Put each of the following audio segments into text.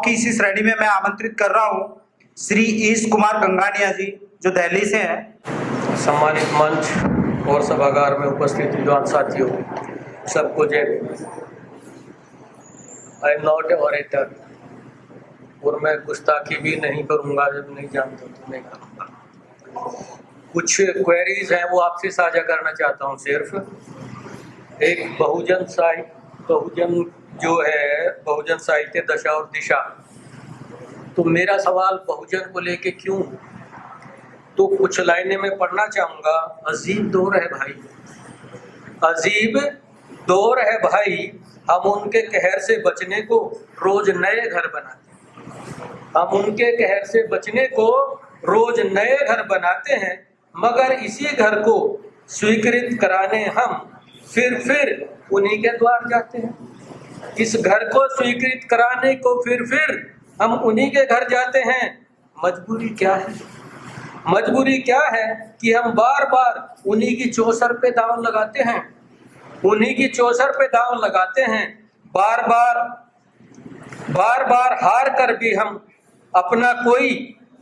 की इसी श्रेणी में मैं आमंत्रित कर रहा हूँ श्री ईश कुमार कंगानिया जी, जो दिल्ली से हैं। सम्मानित मंच और सभागार में उपस्थित विद्वान साथियों, सबको जय Bhim. I am not a orator और मैं गुस्ताखी भी नहीं करूंगा, जब नहीं जानता तो नहीं करूंगा। कुछ क्वेरीज हैं वो आपसे साझा करना चाहता हूं। सिर्फ एक बहुजन साहित्य दशा और दिशा। तो मेरा सवाल बहुजन को लेके क्यों, तो कुछ लाइनें में पढ़ना चाहूंगा। अजीब दौर है भाई, अजीब दौर है भाई, हम उनके कहर से बचने को रोज नए घर बनाते हैं। हम उनके कहर से बचने को रोज नए घर बनाते हैं, मगर इसी घर को स्वीकृत कराने हम फिर उन्हीं के द्वार जाते हैं। इस घर को स्वीकृत कराने को फिर हम उन्हीं के घर जाते हैं। मजबूरी क्या है? मजबूरी क्या है कि हम बार बार उन्हीं की चौसर पे दांव लगाते हैं, उन्हीं की चौसर पे दांव लगाते हैं। बार बार हार कर भी हम अपना कोई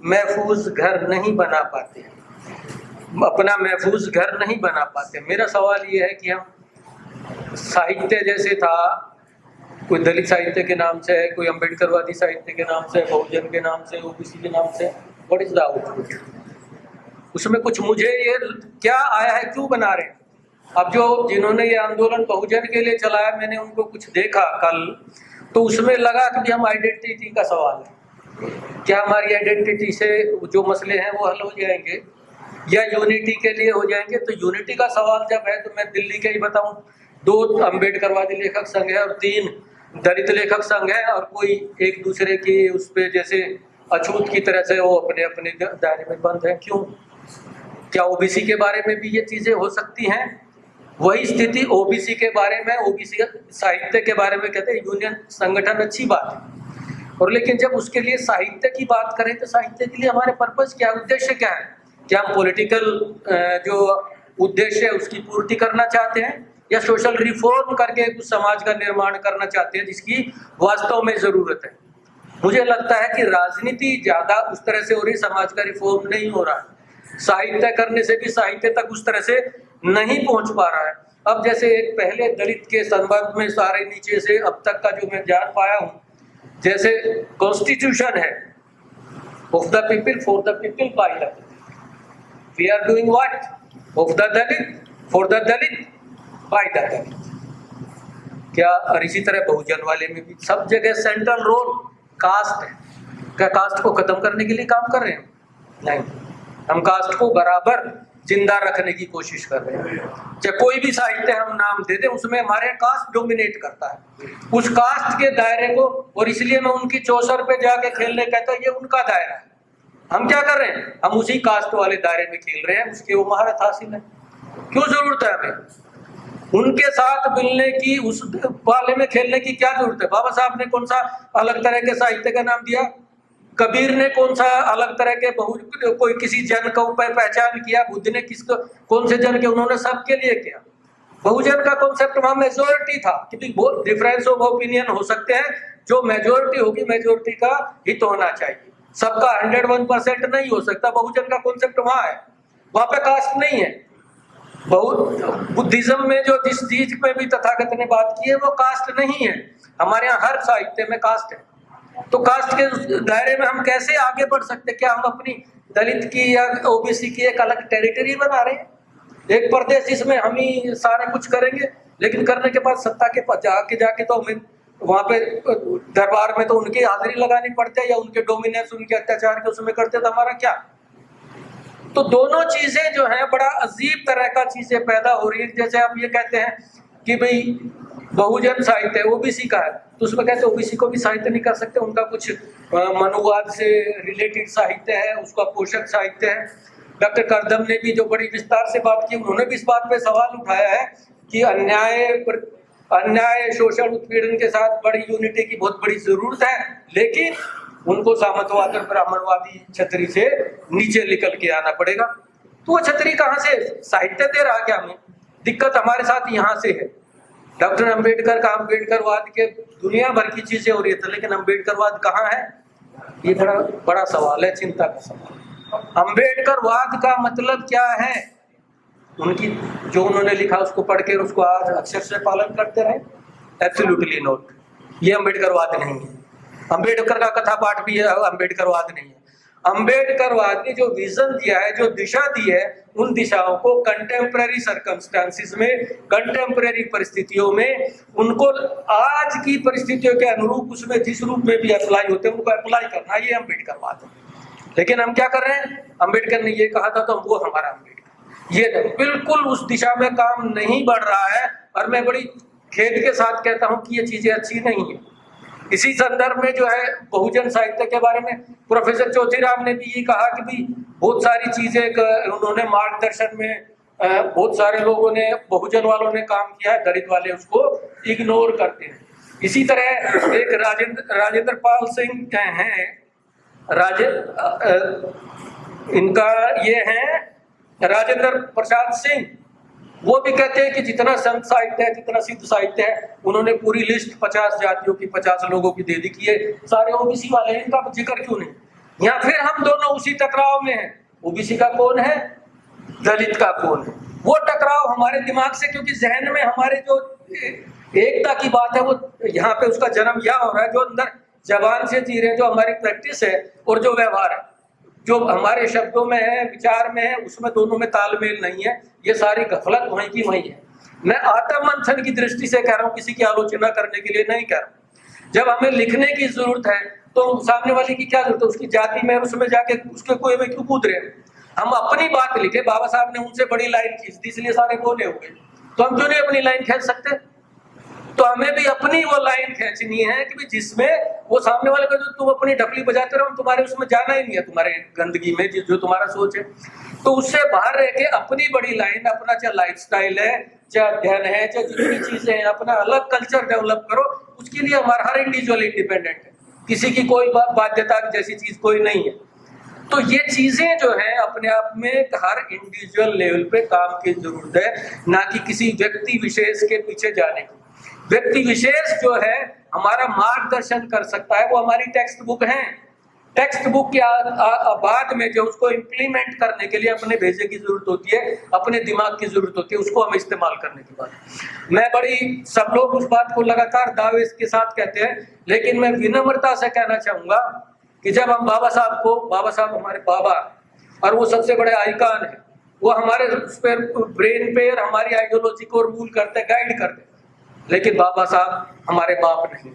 महफूज घर नहीं बना पाते, अपना महफूज घर नहीं बना पाते। मेरा सवाल ये है कि हम साहित्य जैसे था, कोई दलित साहित्य के नाम से है, कोई अम्बेडकरवादी साहित्य के नाम से, बहुजन के नाम से, ओबीसी के नाम से, व्हाट इज द आउटपुट? उसमें कुछ मुझे ये क्या आया है, क्यों बना रहे हैं? अब जो जिन्होंने ये आंदोलन बहुजन के लिए चलाया, मैंने उनको कुछ देखा कल, तो उसमें लगा कि हम आइडेंटिटी का सवाल है, क्या हमारी आइडेंटिटी से जो मसले हैं वो हल हो जाएंगे या यूनिटी के लिए हो जाएंगे? तो यूनिटी का सवाल जब है तो मैं दिल्ली के ही बताऊं, 2 अम्बेडकरवादी लेखक संघ है और 3 दलित लेखक संघ है, और कोई एक दूसरे की उस पे जैसे अछूत की तरह से वो अपने अपने दायरे में बंद है। क्यों? क्या ओबीसी के बारे में भी ये चीजें हो सकती हैं? वही स्थिति ओबीसी के बारे में, ओबीसी साहित्य के बारे में कहते हैं यूनियन संगठन अच्छी बात है, और लेकिन जब उसके लिए साहित्य की बात करें तो साहित्य के लिए हमारे पर्पस क्या, उद्देश्य क्या है? क्या हम पॉलिटिकल जो उद्देश्य है उसकी पूर्ति करना चाहते हैं, या सोशल रिफॉर्म करके कुछ समाज का निर्माण करना चाहते हैं जिसकी वास्तव में जरूरत है? मुझे लगता है कि राजनीति ज्यादा उस तरह से हो रही, समाज का रिफॉर्म नहीं हो रहा है। साहित्य करने से भी साहित्य तक उस तरह से नहीं पहुंच पा रहा है। अब जैसे एक पहले दलित के संदर्भ में सारे नीचे से अब तक का जो मैं जान पाया हूं, जैसे कॉन्स्टिट्यूशन है, of the people, for the people, by the people. We are doing what? Of the Dalit, for the Dalit, by the Dalit. क्या? और इसी तरह बहुजन वाले में भी सब जगह सेंट्रल रोल कास्ट है। क्या कास्ट को खत्म करने के लिए काम कर रहे हैं? नहीं, हम कास्ट को बराबर जिंदा रखने की कोशिश कर रहे हैं। चाहे कोई भी साहित्य हम नाम दे दें, उसमें हमारे कास्ट डोमिनेट करता है, उस कास्ट के दायरे को, और इसलिए मैं उनकी चौसर पे जाके खेलने कहता हूं, ये उनका दायरा है। हम क्या कर रहे हैं? हम उसी कास्ट वाले दायरे में खेल रहे हैं, उसकी वो महारत हासिल है। क्यों जरूरत है हमें उनके साथ मिलने की, उस वाले में खेलने की क्या जरूरत है? बाबा साहब ने कौन सा अलग तरह के साहित्य का नाम दिया? कबीर ने कौन सा अलग तरह के कोई किसी जन को पहचान किया? बुद्ध ने किसको, कौन से जन के? उन्होंने सबके लिए किया। बहुजन का कॉन्सेप्ट वहां मेजोरिटी था, क्योंकि बहुत डिफरेंस ऑफ ओपिनियन हो सकते हैं, जो मेजोरिटी होगी मेजोरिटी का हित होना चाहिए, सबका 101% नहीं हो सकता। बहुजन का कॉन्सेप्ट वहां है, वहां पे कास्ट नहीं है। बुद्धिज्म में जो जिस चीज पे भी तथागत ने बात की है वो कास्ट नहीं है। हमारे यहाँ हर साहित्य में कास्ट है। तो कास्ट के दायरे में हम कैसे आगे बढ़ सकते? क्या हम अपनी दलित की या ओबीसी की एक अलग टेरिटरी बना रहे हैं, एक प्रदेश जिसमें हम ही सारे कुछ करेंगे, लेकिन करने के बाद सत्ता के पास जाके तो हमें वहां पे दरबार में तो उनकी हाजिरी लगानी पड़ती है, या उनके डोमिनेंस, उनके अत्याचार के उसमें करते तो हमारा क्या? तो दोनों चीजें जो है बड़ा अजीब तरह का चीजें पैदा हो रही है। जैसे आप ये कहते हैं कि भाई बहुजन साहित्य ओबीसी का है, तो उसमें कहते हैं ओबीसी को भी साहित्य नहीं कर सकते, उनका कुछ मनुवाद से रिलेटेड साहित्य है, उसका पोषक साहित्य है। डॉक्टर करदम ने भी जो बड़ी विस्तार से बात की, उन्होंने भी इस बात पे सवाल उठाया है कि अन्याय, शोषण, उत्पीड़न के साथ बड़ी यूनिटी की बहुत बड़ी जरूरत है, लेकिन उनको सामंतवाद और ब्राह्मणवादी छतरी से नीचे निकल के आना पड़ेगा। तो वो छतरी कहाँ से? साहित्य दे रहा क्या हमें? दिक्कत हमारे साथ यहाँ से है। डॉक्टर अंबेडकर का अंबेडकरवाद के दुनिया भर की चीजें हो रही है, लेकिन अंबेडकरवाद कहाँ है? ये बड़ा बड़ा सवाल है, चिंता का सवाल। अंबेडकरवाद का मतलब क्या है? उनकी जो उन्होंने लिखा उसको पढ़ के उसको आज अक्षर से पालन करते रहे? Absolutely not. ये अंबेडकरवाद नहीं है। अंबेडकर का कथा पाठ भी है, अंबेडकरवाद नहीं है। अंबेडकरवाद ने जो विजन दिया है, जो दिशा दी है, उन दिशाओं को कंटेम्पररी सर्कमस्टेंसेस में, कंटेम्पररी परिस्थितियों में, उनको आज की परिस्थितियों के अनुरूप उसमें जिस रूप में भी अप्लाई होते हैं उनको अप्लाई करना, ये अंबेडकरवाद है। लेकिन हम क्या कर रहे हैं? अंबेडकर ने ये कहा था तो वो हमारा अंबेडकर, ये बिल्कुल उस दिशा में काम नहीं बढ़ रहा है। और मैं बड़ी खेद के साथ कहता हूं कि ये चीजें अच्छी नहीं है। इसी संदर्भ में जो है बहुजन साहित्य के बारे में प्रोफेसर चौधरीराम ने भी ये कहा कि भी बहुत सारी चीजें उन्होंने मार्गदर्शन में बहुत सारे लोगों ने, बहुजन वालों ने काम किया है, दलित वाले उसको इग्नोर करते हैं। इसी तरह एक राजेंद्र पाल सिंह हैं, इनका ये है राजेंद्र प्रसाद सिंह, वो भी कहते हैं कि जितना संत साहित्य है, जितना सिद्ध साहित्य है, उन्होंने पूरी लिस्ट 50 जातियों की, 50 लोगों की दे दी कि ये सारे ओबीसी वाले हैं, इनका जिक्र क्यों नहीं? या फिर हम दोनों उसी टकराव में हैं, ओबीसी का कौन है, दलित का कौन है? वो टकराव हमारे दिमाग से, क्योंकि जहन में हमारे जो एकता की बात है वो यहाँ पे उसका जन्म यहाँ हो रहा है, जो अंदर जबान से जी रहे हैं, जो हमारी प्रैक्टिस है और जो व्यवहार है, जो हमारे शब्दों में है, विचार में है, उसमें दोनों में तालमेल नहीं है। ये सारी गफलत वहीं की वहीं है। मैं आत्म मंथन की दृष्टि से कह रहा हूँ, किसी की आलोचना करने के लिए नहीं कह रहा हूँ। जब हमें लिखने की जरूरत है तो सामने वाले की क्या जरूरत है? उसकी जाति में उसमें जाके उसके कुएं में क्यों कूद रहे हैं? हम अपनी बात लिखे, बाबा साहब ने उनसे बड़ी लाइन खींच दी इसलिए सारे बोले हो गए, तो हम क्यों नहीं अपनी लाइन खींच सकते? तो हमें भी अपनी वो लाइन खींचनी है कि जिसमें वो सामने वाले को, जो तुम अपनी ढपली बजाते रहो, तुम्हारे उसमें जाना ही नहीं है, तुम्हारे गंदगी में जो तुम्हारा सोच है। तो उससे बाहर रह के अपनी बड़ी लाइन, अपना चाहे लाइफस्टाइल है, चाहे अध्ययन है, चाहे जितनी चीजें हैं, अपना अलग कल्चर डेवलप करो। उसके लिए हमारा हर इंडिविजुअल इंडिपेंडेंट है, किसी की कोई बाध्यता जैसी चीज कोई नहीं है। तो ये चीजें जो है अपने आप में हर इंडिविजुअल लेवल पे काम की जरूरत है, ना कि किसी व्यक्ति विशेष के पीछे जाने की। व्यक्ति विशेष जो है हमारा मार्गदर्शन कर सकता है, वो हमारी टेक्स्ट बुक है। टेक्स्ट बुक के बाद में जो उसको इम्प्लीमेंट करने के लिए अपने भेजे की जरूरत होती है, अपने दिमाग की जरूरत होती है, उसको हम इस्तेमाल करने की बात। मैं बड़ी, सब लोग उस बात को लगातार दावे के साथ कहते हैं, लेकिन मैं विनम्रता से कहना चाहूंगा कि जब हम बाबा साहब हमारे बाबा, और वो सबसे बड़े आइकॉन है, वो हमारे उस पर ब्रेन पे और हमारी आइडियोलॉजी को रूल करते, गाइड करते, लेकिन बाबा साहब हमारे बाप नहीं।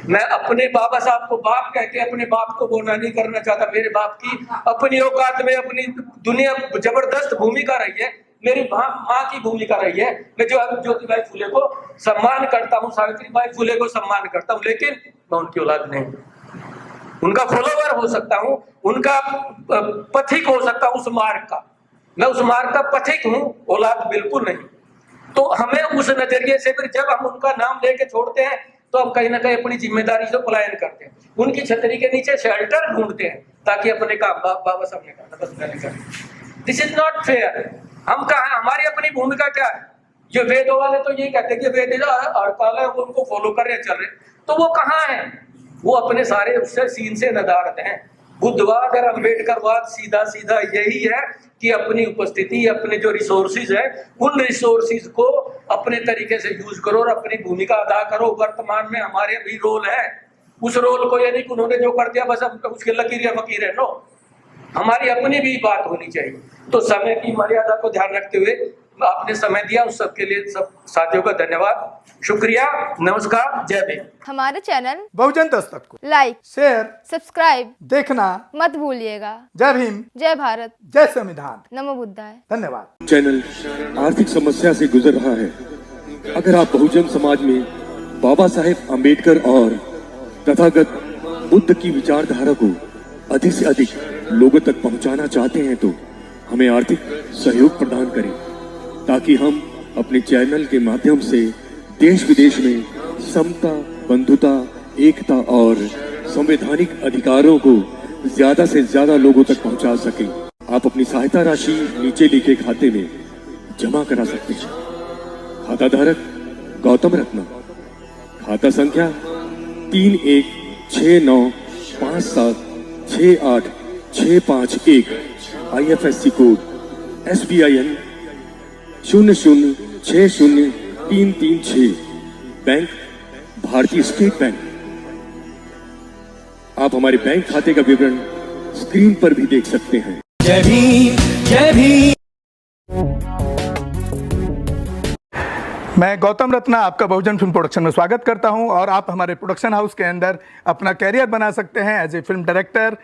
मैं अपने बाबा साहब को बाप कह के अपने बाप को बोना नहीं करना चाहता। मेरे बाप की अपनी औकात में अपनी दुनिया जबरदस्त भूमिका रही है, मेरी माँ की भूमिका रही है। मैं जो ज्योतिबाई फुले को सम्मान करता हूँ, सावित्रीबाई फुले को सम्मान करता हूँ, लेकिन मैं उनकी औलाद नहीं, उनका फॉलोवर हो सकता हूँ, उनका पथिक हो सकता हूँ उस मार्ग का। मैं उस मार्ग का पथिक हूँ, औलाद बिल्कुल नहीं। तो हमें उस नजरिए से फिर जब हम उनका नाम लेके छोड़ते हैं तो हम कहीं ना कहीं अपनी जिम्मेदारी से पलायन करते हैं, उनकी छतरी के नीचे शेल्टर ढूंढते हैं ताकि अपने काम बाबा साहब ने कहा बस मैंने कहा। This is not fair. हम कहा, हमारी अपनी भूमिका क्या है? जो वेदों वाले तो ये कहते हैं कि वेद और काल है, वो उनको फॉलो कर रहे चल रहे, तो वो कहाँ है? वो अपने सारे उससे सीन से नदारत हैं। बुद्धवाद और अम्बेडकरवाद सीधा सीधा यही है कि अपनी उपस्थिति, अपने जो रिसोर्सेज है, उन रिसोर्सेज को अपने तरीके से यूज करो और अपनी भूमिका अदा करो। वर्तमान में हमारे भी रोल है, उस रोल को, यानी कि उन्होंने जो कर दिया बस अब उसके लकीर या फकीर है, नो, हमारी अपनी भी बात होनी चाहिए। तो समय की मर्यादा को ध्यान रखते हुए आपने समय दिया, उस सबके लिए सब साथियों का धन्यवाद, शुक्रिया, नमस्कार, जय भीम। हमारे चैनल बहुजन दस्तक को लाइक, शेयर, सब्सक्राइब देखना मत भूलिएगा। जय भीम, जय भारत, जय संविधान, नमो बुद्धाय। धन्यवाद। चैनल आर्थिक समस्या से गुजर रहा है। अगर आप बहुजन समाज में बाबा साहेब अम्बेडकर और तथागत बुद्ध की विचारधारा को अधिक से अधिक लोगों तक पहुंचाना चाहते हैं तो हमें आर्थिक सहयोग प्रदान करें, ताकि हम अपने चैनल के माध्यम से देश विदेश में समता, बंधुता, एकता और संवैधानिक अधिकारों को ज्यादा से ज्यादा लोगों तक पहुंचा सकें। आप अपनी सहायता राशि नीचे लिखे खाते में जमा करा सकते हैं। खाता धारक गौतम रत्ना, खाता संख्या 3169576865 IFSC कोड SBIN 0060336, बैंक भारतीय स्टेट बैंक। आप हमारे बैंक खाते का विवरण स्क्रीन पर भी देख सकते हैं। जय भीम, जय भीम। मैं गौतम रत्ना आपका बहुजन फिल्म प्रोडक्शन में स्वागत करता हूं और आप हमारे प्रोडक्शन हाउस के अंदर अपना कैरियर बना सकते हैं as a film director,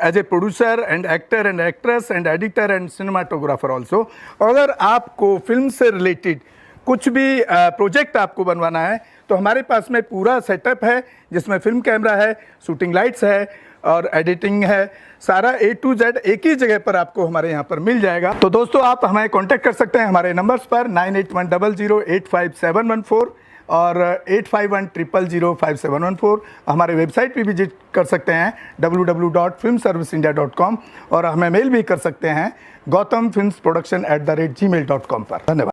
as a producer and actor and actress and editor and cinematographer also. अगर आपको फिल्म से रिलेटेड कुछ भी प्रोजेक्ट आपको बनवाना है तो हमारे पास में पूरा सेटअप है, जिसमें फिल्म कैमरा है, शूटिंग लाइट्स है और एडिटिंग है। सारा A to Z एक ही जगह पर आपको हमारे यहाँ पर मिल जाएगा। तो दोस्तों आप हमें कांटेक्ट कर सकते हैं हमारे नंबर्स पर 9810085714 और 8510005714। हमारे वेबसाइट पे विजिट कर सकते हैं www.filmserviceindia.com और हमें मेल भी कर सकते हैं gautamfilmsproduction@gmail.com पर। धन्यवाद।